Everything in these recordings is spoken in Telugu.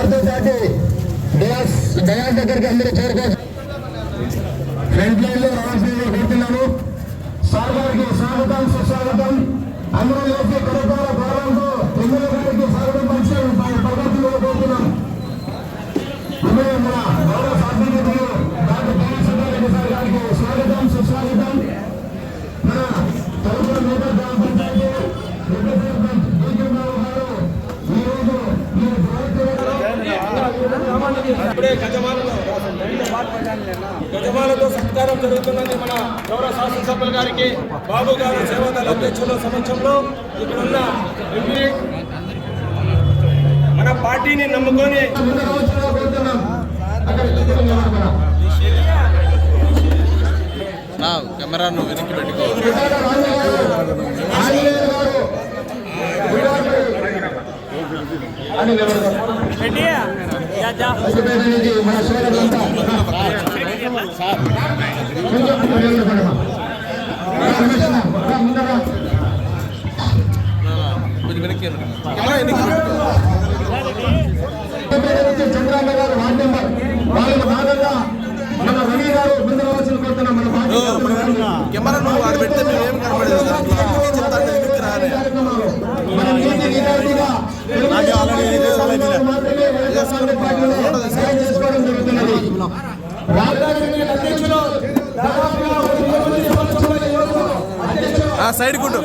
వారితో పాటు డయాస్ దగ్గరికి అందరూ చేరుకోవచ్చు. ఫ్రంట్ లైన్ లో రావాల్సిందిగా కోరుతున్నాము. సార్ గారికి స్వాగతం సుస్వాగతం. అందరూ లేచి కరతాల భావంతో ఎమ్మెల్యే గారికి స్వాగతం పరగతిలో కోరుతున్నాం. మన గౌరవ శాసనసభ్యులు డాక్టర్ రెడ్డి సార్ గారికి స్వాగతం సుస్వాగతం. మన తలుపుల నేత గ్రామ పంచాయతీ గజమాలతో సత్కారం జరుగుతున్నది. మన గౌరవ శాసనసభ్యుల గారికి బాబు గారు సేవాదళ అధ్యక్షుల సమక్షంలో ఇక్కడున్న ఎంపీ మన పార్టీని నమ్ముకొని కెమెరాను వెనక్కి పెట్టుకో. చంద్రాన్న గారు వార్డు నెంబర్ వాళ్ళకు భాగంగా మన రవి గారు ముందు రావాల్సిన కోరుతున్నాం. మన కెమెరా నువ్వు వాడు పెడితే మేమేం కనపడేది సైడ్ గుండు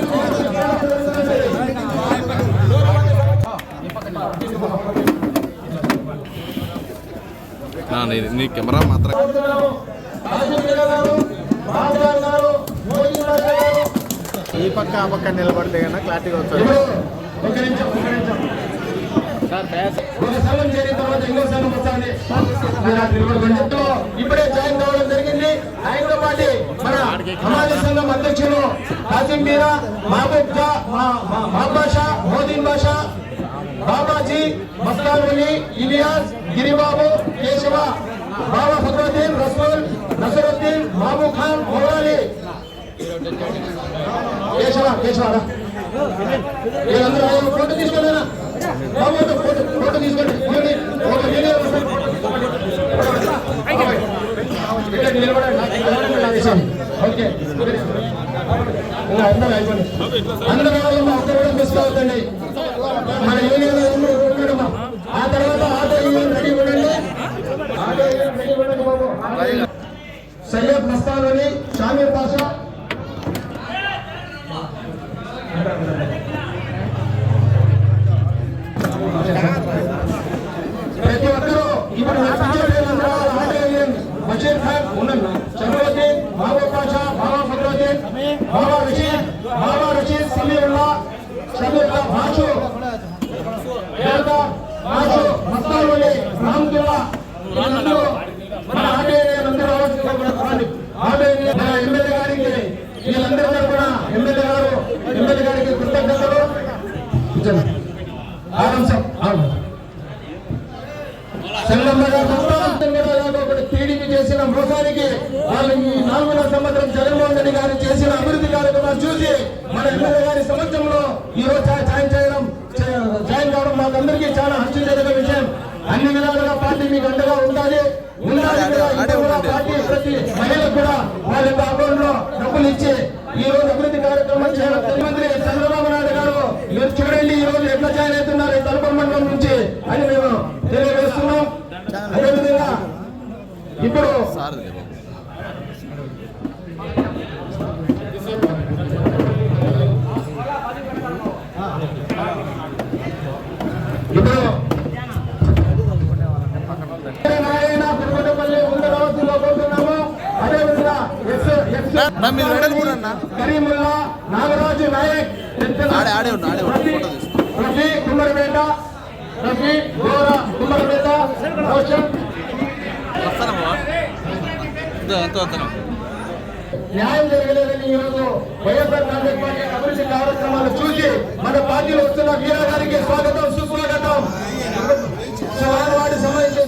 నీ కెమెరా మాత్రం ఈ పక్క ఆ పక్క నిలబడితే కన్నా క్లారిటీగా వస్తుంది. ఇప్పుడే జాయిన్ కావడం జరిగింది. ఆయనతో పాటు మన సమాజ సంఘం అధ్యక్షులు కాసిం మీరా, మహబూబ్ బాషా, మోదీన్ బాషా, బాబాజీ, మస్తాన్ వలి, ఇలియాస్, గిరిబాబు, కేశవ, బాబా ఫక్రుద్దీన్, రసూల్, నసరుద్దీన్, బాబు ఖాన్, మౌలాలి, కేశవ వీళ్ళందరూ ఫోటో తీసుకోండి. బాబు ఫోటో తీసుకోండి. ఓకే అందరూ ఒక్కరు తీసుకోవద్దండి. మన యూనియన్ ఆ తర్వాత ఆటో యూనియన్ రెడీ ఉండండి. సయ్యద్ మస్తాన్ అలీ, షామీర్ బాషా, ప్రతి ఒక్కరూ ఇప్పుడు బషీర్ ఖాన్ ఉన్నది, చంద్రుద్దీన్, మహబూబ్ బాషా, బాబా ఫక్రుద్దీన్, బాబా రషీద్, సమీరుల్లా, భాషు, మస్తాన్ వలి, రామ్దుల్లా, వీళ్ళందరూ మన ఆటోలందరూ ఎమ్మెల్యే గారికి వీళ్ళందరూ కూడా ఎమ్మెల్యే గారికి కృతజ్ఞతలు. టీడీపీ చేసిన మోసానికి వాళ్ళు ఈ 4వ సంవత్సరం జగన్మోహన్ రెడ్డి గారు చేసిన అభివృద్ధి కార్యక్రమాలు చూసి మన ఎమ్మెల్యే గారి సమక్షంలో ఈ రోజు జాయిన్ కావడం మాకందరికీ చాలా హర్షించదగ్గ విషయం. అన్ని విధాలుగా పార్టీ మీకు అండగా ఉండాలి. పార్టీ ప్రతి మహిళకు కూడా వాళ్ళ యొక్క అకౌంట్ లో డబ్బులు ఇచ్చి ఈ రోజు అభివృద్ధి కార్యక్రమం చేయడం. ముఖ్యమంత్రి చంద్రబాబు నాయుడు గారు మీరు చూడండి ఈ రోజు ఎట్లా జాయిన్ అవుతున్నారు ఈ తలుపు మండలం నుంచి అని మేము తెలియజేస్తున్నాం. అదేవిధంగా ఇప్పుడు కరీముల్లా, నాగరాజు నాయక్, రఫీ కుమ్మరిపేట, న్యాయం జరగలేదని ఈరోజు వైఎస్ఆర్ కాంగ్రెస్ పార్టీ అభివృద్ధి కార్యక్రమాలు చూసి మన పార్టీలో వస్తున్న వీరా గారికి స్వాగతం సుస్వాగతం. వాడి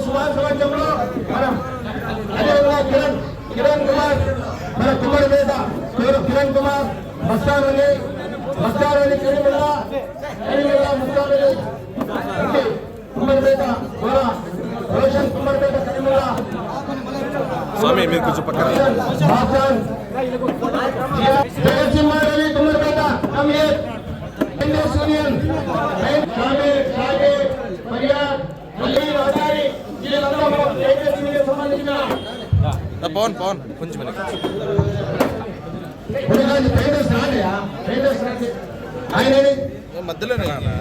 సమాజంలో మనం అదేవిధంగా కిరణ్ కుమార్, మన కుమ్మరిపేట కిరణ్ కుమార్, మస్తాన్ అలీ, కరీముల్లా, మస్తాన్ అలీ, కుమ్మరిపేట మీరు కొంచెం పక్కన జగన్సింహారెడ్డి తుమ్మలపేట ఇండియన్ యూనియన్ సంబంధించిన పవన్ పవన్ కొంచెం ఆయన మధ్యలోనే కానా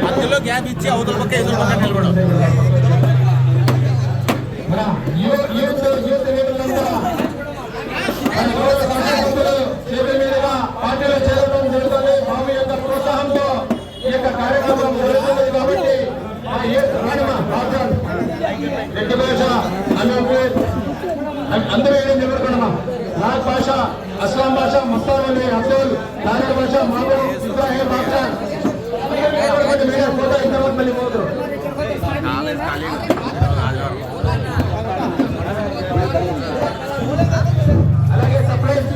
మధ్యలో గ్యాప్ ఇచ్చి అవతల పక్క ఎదురు పక్క నిలబడం పార్టీలో చేరడం జరుగుతుంది. బాబు యొక్క ప్రోత్సాహంతో ఈ యొక్క కార్యక్రమం జరుగుతుంది కాబట్టి రెడ్డి భాష అందరూ ఏం నిలబడుకున్నామా నాగ్ భాష అస్లాం భాష మస్తాన్ అలీ అబ్దుల్ నాగర్ భాష మహబూబ్ ఇబ్రాహీం బాక్సార్ ఫోటో ఇంతవరకు మళ్ళీ పోతారు. అలాగే సర్ప్రైజ్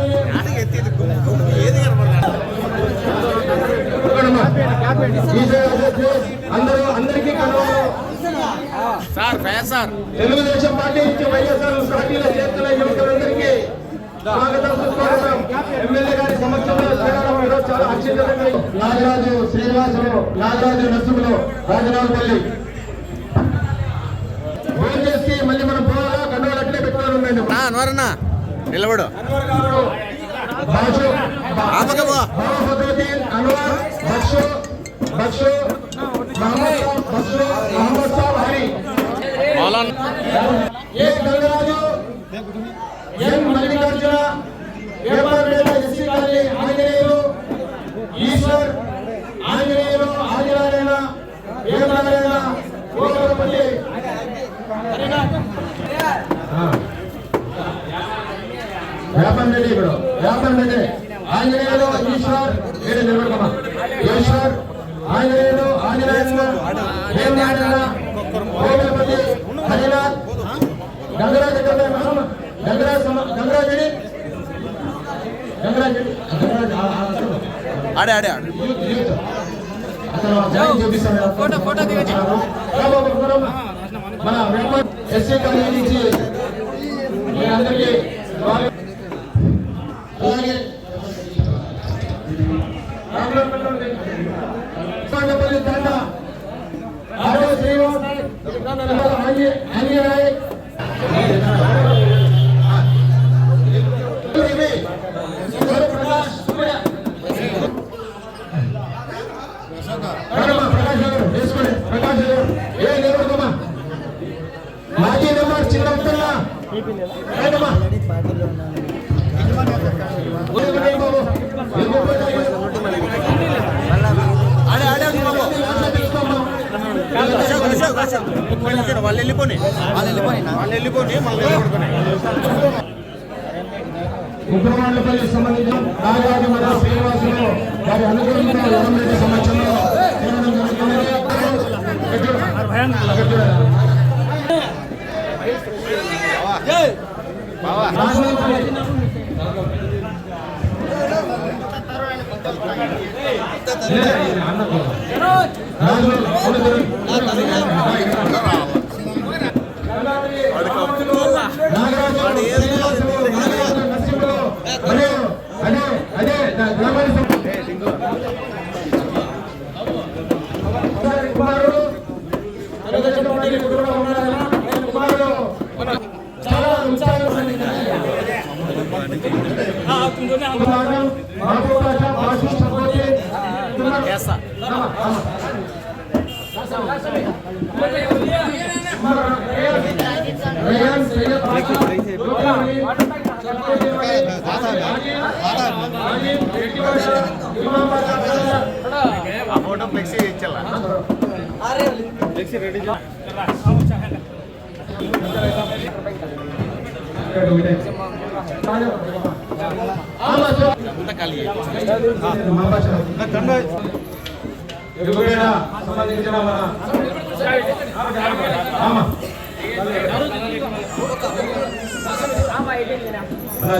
అందరికీ సార్ తెలుగుదేశం పార్టీ నుంచి వైఎస్ఆర్ పార్టీలో చేస్తున్న యువకులందరికీ స్వాగతం సుస్వాగతం. ఎమ్మెల్యే గారి సమక్షంలో శ్రీరామ ఈరోజు చాలా అత్యంతంగా నాగరాజు శ్రీనివాసులు నాగరాజు నర్సులు రాజనాథపల్లి ఫోన్ చేసి మళ్ళీ మనం పోవాలా కండువాలు అట్లే పెట్టుకోవాలి ఉండండి. అన్వరన్నా నిలబడు అన్వర్ బక్షు మహమ్మద్ సాబ్ హరి ఏ గంగరాజు ఎన్ మల్లికార్జున వేపాపేట ఎస్సీ కాలనీ ఆంజనేయులు ఈశ్వర్ ఆంజనేయులు ఆదినారాయణ వేమనారాయణ గోపాలపల్లి వ్యాపారం రెడ్డి ఇప్పుడు వ్యాపారం రెడ్డి ఆంజనేయులు ఈశ్వర్ ఏడు నిలబడమా ఈశ్వర్ ఆంజనేయులు ఆంజనేయులు వేమనారాయణ గోపాలపల్లి హరినాథ్ గంగరాజ్ ఆడే ఆడే మన ఎస్సీ కాలనీ నుంచి అందరికీ అలాగే రామపల్లి తండ ఆరో శ్రీనివాస్ ఆంజనేయ మాజీ నెంబర్ చిన్న వాళ్ళు వెళ్ళిపోయి ఉగ్రవాళ్లపల్లి సంబంధించిన నాగరాజు మరియు శ్రీనివాసులు వారి అనుకూలంగా రెడ్డి సమక్షంలో ఫోటో ఫ్లెక్సీ ఇచ్చాల ఫ్లెక్సీ రెడీ సంబంధించిన మన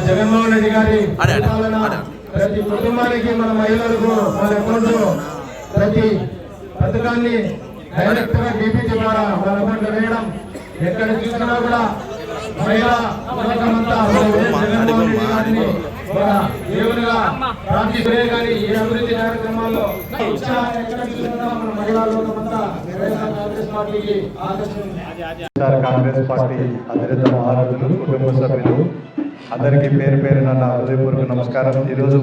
జగన్మోహన్ రెడ్డి గారి ప్రతి కుటుంబానికి మన మహిళలకు మన అకౌంట్ పథకాన్ని డైరెక్ట్ గా డీబీటీ ద్వారా వాళ్ళ అకౌంట్లో వేయడం, ఎక్కడ చూసినా కూడా మహిళా లోకమంతా జగన్మోహన్ రెడ్డి గారిని ఒక దేవునిగా ప్రార్థిస్తే కానీ ఈ అభివృద్ధి కార్యక్రమాల్లో ఎక్కడ చూసినా మన మహిళా లోకమంతా వైఎస్ఆర్ కాంగ్రెస్ పార్టీకి వైఎస్ఆర్ కాంగ్రెస్ పార్టీ అధినేత మహారాజులు, కుటుంబ సభ్యులు అందరికీ పేరు పేరున నా హృదయపూర్వక నమస్కారం. ఈరోజు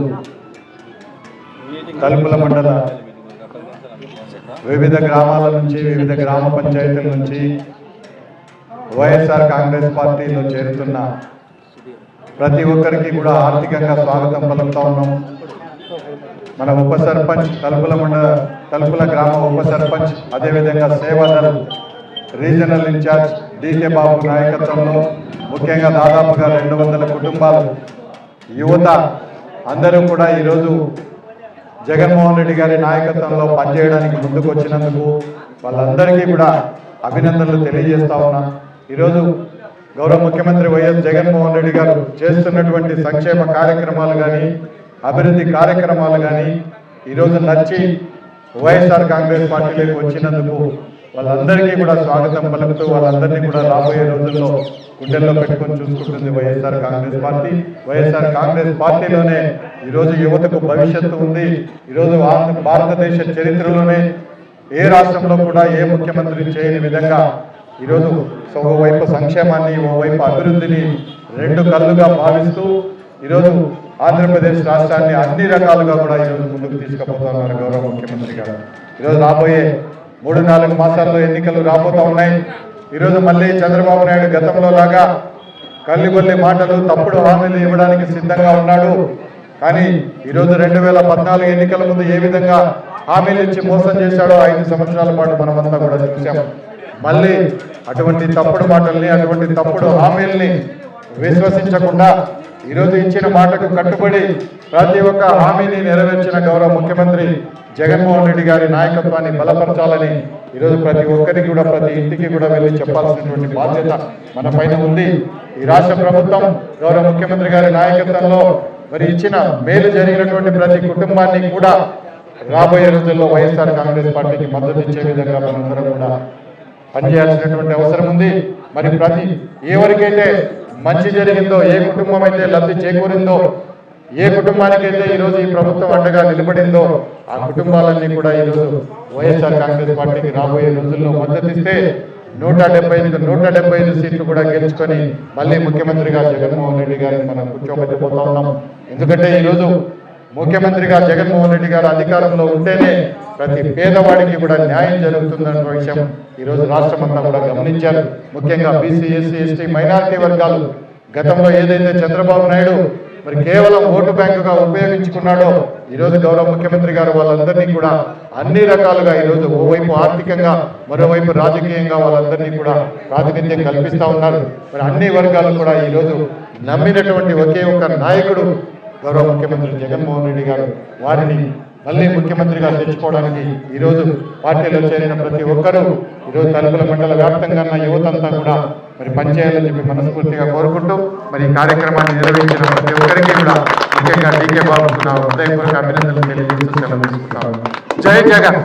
తలుపుల మండల వివిధ గ్రామాల నుంచి, వివిధ గ్రామ పంచాయతీల నుంచి వైఎస్ఆర్ కాంగ్రెస్ పార్టీలో చేరుతున్న ప్రతి ఒక్కరికి కూడా ఆర్థికంగా స్వాగతం పలుకుతా ఉన్నాం. మన ఉప సర్పంచ్, తలుపుల గ్రామ ఉప సర్పంచ్, అదేవిధంగా సేవాదల్ రీజనల్ ఇన్ఛార్జ్ డీకే బాబు నాయకత్వంలో ముఖ్యంగా దాదాపుగా 200 కుటుంబాలు, యువత అందరూ కూడా ఈరోజు జగన్మోహన్ రెడ్డి గారి నాయకత్వంలో పనిచేయడానికి ముందుకు వచ్చినందుకు వాళ్ళందరికీ కూడా అభినందనలు తెలియజేస్తా ఉన్నా. ఈరోజు గౌరవ ముఖ్యమంత్రి వైఎస్ జగన్మోహన్ రెడ్డి గారు చేస్తున్నటువంటి సంక్షేమ కార్యక్రమాలు కానీ, అభివృద్ధి కార్యక్రమాలు కానీ ఈరోజు నచ్చి వైఎస్ఆర్ కాంగ్రెస్ పార్టీలోకి వచ్చినందుకు వాళ్ళందరికీ కూడా స్వాగతం పలుకుతూ వాళ్ళందరినీ కూడా రాబోయే రోజుల్లో గుండెల్లో పెట్టుకొని చూసుకుంటుంది వైఎస్ఆర్ కాంగ్రెస్ పార్టీ. వైఎస్ఆర్ కాంగ్రెస్ పార్టీలోనే ఈరోజు యువతకు భవిష్యత్తు ఉంది. ఈరోజు భారతదేశ చరిత్రలోనే ఏ రాష్ట్రంలో కూడా ఏ ముఖ్యమంత్రి చేయని విధంగా ఈరోజు ఓవైపు సంక్షేమాన్ని, ఓవైపు అభివృద్ధిని రెండు కళ్ళుగా భావిస్తూ ఈరోజు ఆంధ్రప్రదేశ్ రాష్ట్రాన్ని అన్ని రకాలుగా కూడా ఈరోజు ముందుకు తీసుకుపోతున్నారు గౌరవ ముఖ్యమంత్రి గారు. ఈరోజు రాబోయే 3-4 మాసాల్లో ఎన్నికలు రాబోతూ ఉన్నాయి. ఈరోజు మళ్ళీ చంద్రబాబు నాయుడు గతంలో లాగా కల్లిబొల్లి మాటలు, తప్పుడు హామీలు ఇవ్వడానికి సిద్ధంగా ఉన్నాడు. కానీ ఈరోజు 2014 ఎన్నికల ముందు ఏ విధంగా హామీలు ఇచ్చి మోసం చేశాడో 5 సంవత్సరాల పాటు మనమంతా కూడా చూసాం. మళ్ళీ అటువంటి తప్పుడు మాటల్ని, అటువంటి తప్పుడు హామీల్ని విశ్వసించకుండా ఈరోజు ఇచ్చిన మాటకు కట్టుబడి ప్రతి ఒక్క హామీని నెరవేర్చిన గౌరవ ముఖ్యమంత్రి జగన్మోహన్ రెడ్డి గారి నాయకత్వాన్ని బలపరచాలని ఈరోజు ప్రతి ఒక్కరికి కూడా, ప్రతి ఇంటికి కూడా వెళ్ళి చెప్పాల్సినటువంటి బాధ్యత మన పైన ఉంది. ఈ రాష్ట్ర ప్రభుత్వం గౌరవ ముఖ్యమంత్రి గారి నాయకత్వంలో మరి ఇచ్చిన మేలు జరిగినటువంటి ప్రతి కుటుంబాన్ని కూడా రాబోయే రోజుల్లో వైఎస్ఆర్ కాంగ్రెస్ పార్టీకి మద్దతు ఇచ్చే విధంగా మనందరం కూడా పనిచేయాల్సినటువంటి అవసరం ఉంది. మరి ప్రతి ఎవరికైతే మంచి జరిగిందో, ఏ కుటుంబం అయితే లబ్ధి చేకూరిందో, ఏ కుటుంబానికైతే ఈరోజు ఈ ప్రభుత్వం అండగా నిలబడిందో ఆ కుటుంబాలన్నీ కూడా ఈరోజు వైఎస్ఆర్ కాంగ్రెస్ పార్టీకి రాబోయే రోజుల్లో మద్దతు ఇస్తే 175 సీట్లు కూడా గెలుచుకొని మళ్ళీ ముఖ్యమంత్రిగా జగన్మోహన్ రెడ్డి గారిని మనం కూర్చోబెట్టబోతా ఉన్నాం. ఎందుకంటే ఈరోజు ముఖ్యమంత్రిగా జగన్మోహన్ రెడ్డి గారు అధికారంలో ఉంటేనే ప్రతి పేదవాడికి కూడా న్యాయం జరుగుతుందన్న విషయం ఈరోజు రాష్ట్రమంతా కూడా గమనించారు. ముఖ్యంగా బీసీ, ఎస్సీ, ఎస్టీ, మైనారిటీ వర్గాలు గతంలో ఏదైతే చంద్రబాబు నాయుడు మరి కేవలం ఓటు బ్యాంకుగా ఉపయోగించుకున్నాడో ఈరోజు గౌరవ ముఖ్యమంత్రి గారు వాళ్ళందరినీ కూడా అన్ని రకాలుగా ఈరోజు ఓవైపు ఆర్థికంగా, మరోవైపు రాజకీయంగా వాళ్ళందరినీ కూడా ప్రాతినిధ్యం కల్పిస్తూ ఉన్నారు. మరి అన్ని వర్గాలు కూడా ఈరోజు నమ్మినటువంటి ఒకే ఒక్క నాయకుడు గౌరవ ముఖ్యమంత్రి జగన్మోహన్ రెడ్డి గారు. వారిని మళ్ళీ ముఖ్యమంత్రిగా తెచ్చుకోవడానికి ఈరోజు పార్టీలో చేరిన ప్రతి ఒక్కరూ ఈరోజు తలుపుల మండల వ్యాప్తంగా ఉన్న యువతంతా కూడా మరి పనిచేయాలని చెప్పి మనస్ఫూర్తిగా కోరుకుంటూ మరి ఈ కార్యక్రమాన్ని నిర్వహించిన ప్రతి ఒక్కరికి కూడా ముఖ్యంగా డీకే బాబుకు నా హృదయపూర్వక అభినందనలు తెలియజేస్తూ సెలవు తీసుకుంటాను. జై జగన్.